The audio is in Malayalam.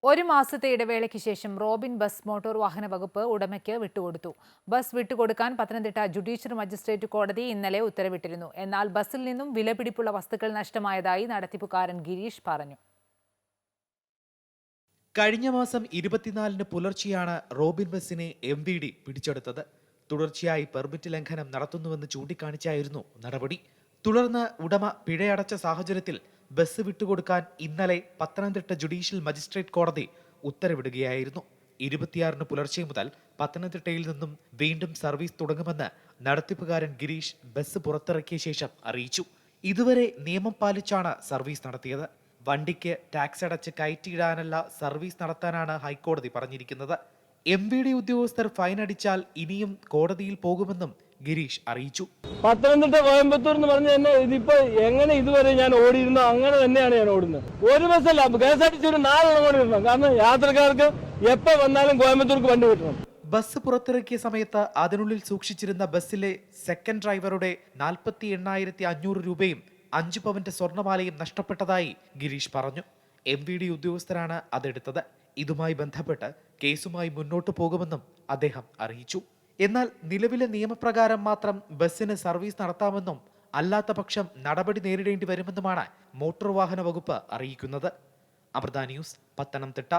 ഒരു മാസത്തെ ഇടവേളയ്ക്ക് ശേഷം റോബിൻ ബസ് മോട്ടോർ വാഹന വകുപ്പ് ഉടമയ്ക്ക് വിട്ടുകൊടുത്തു. ബസ് വിട്ടുകൊടുക്കാൻ പത്തനംതിട്ട ജുഡീഷ്യൽ മജിസ്ട്രേറ്റ് കോടതി ഇന്നലെ ഉത്തരവിട്ടിരുന്നു. എന്നാൽ ബസ്സിൽ നിന്നും വിലപിടിപ്പുള്ള വസ്തുക്കൾ നഷ്ടമായതായി നടത്തിപ്പുകാരൻ ഗിരീഷ് പറഞ്ഞു. കഴിഞ്ഞ മാസം 24-ന് പുലർച്ചെയാണ് റോബിൻ ബസിനെ MVD പിടിച്ചെടുത്തത്. തുടർച്ചയായി പെർമിറ്റ് ലംഘനം നടത്തുന്നുവെന്ന് ചൂണ്ടിക്കാണിച്ചായിരുന്നു നടപടി. തുടർന്ന് ഉടമ പിഴയടച്ച സാഹചര്യത്തിൽ ബസ് വിട്ടുകൊടുക്കാൻ ഇന്നലെ പത്തനംതിട്ട ജുഡീഷ്യൽ മജിസ്ട്രേറ്റ് കോടതി ഉത്തരവിടുകയായിരുന്നു. 26-ന് പുലർച്ചെ മുതൽ പത്തനംതിട്ടയിൽ നിന്നും വീണ്ടും സർവീസ് തുടങ്ങുമെന്ന് നടത്തിപ്പുകാരൻ ഗിരീഷ് ബസ് പുറത്തിറക്കിയ ശേഷം അറിയിച്ചു. ഇതുവരെ നിയമം പാലിച്ചാണ് സർവീസ് നടത്തിയത്. വണ്ടിക്ക് ടാക്സ് അടച്ച് കയറ്റിയിടാനല്ല സർവീസ് നടത്താനാണ് ഹൈക്കോടതി പറഞ്ഞിരിക്കുന്നത്. MVD ഉദ്യോഗസ്ഥർ ഫൈൻ അടിച്ചാൽ ഇനിയും കോടതിയിൽ പോകുമെന്നും ഗിരീഷ് അറിയിച്ചു. പത്തനംതിട്ട കോയമ്പത്തൂർ എന്ന് പറഞ്ഞ തന്നെ ഇതിപ്പോ എങ്ങനെ ഇതുവരെ ഞാൻ ഓടിയിരുന്നോ അങ്ങനെ തന്നെയാണ് ഞാൻ ഓടുന്നത്. ഒരു ബസ്സല്ല, KSRTC ഒരു 4 കൂടി ഇടണം. കാരണം യാത്രക്കാർക്ക് എപ്പോ വന്നാലും കോയമ്പത്തൂർക്ക് വണ്ടി കിട്ടണം. ബസ് പുറത്തിറക്കിയ സമയത്ത് അതിനുള്ളിൽ സൂക്ഷിച്ചിരുന്ന ബസ്സിലെ സെക്കൻഡ് ഡ്രൈവറുടെ 48,500 രൂപയും 5 പവന്റെ സ്വർണ്ണമാലയും നഷ്ടപ്പെട്ടതായി ഗിരീഷ് പറഞ്ഞു. MVD ഉദ്യോഗസ്ഥരാണ് അതെടുത്തത്. ഇതുമായി ബന്ധപ്പെട്ട് കേസുമായി മുന്നോട്ടു പോകുമെന്നും അദ്ദേഹം അറിയിച്ചു. എന്നാൽ നിലവിലെ നിയമപ്രകാരം മാത്രം ബസ്സിന് സർവീസ് നടത്താമെന്നും അല്ലാത്ത പക്ഷം നടപടി നേരിടേണ്ടി വരുമെന്നുമാണ് മോട്ടോർ വാഹന വകുപ്പ് അറിയിക്കുന്നത്. അമൃത ന്യൂസ്, പത്തനംതിട്ട.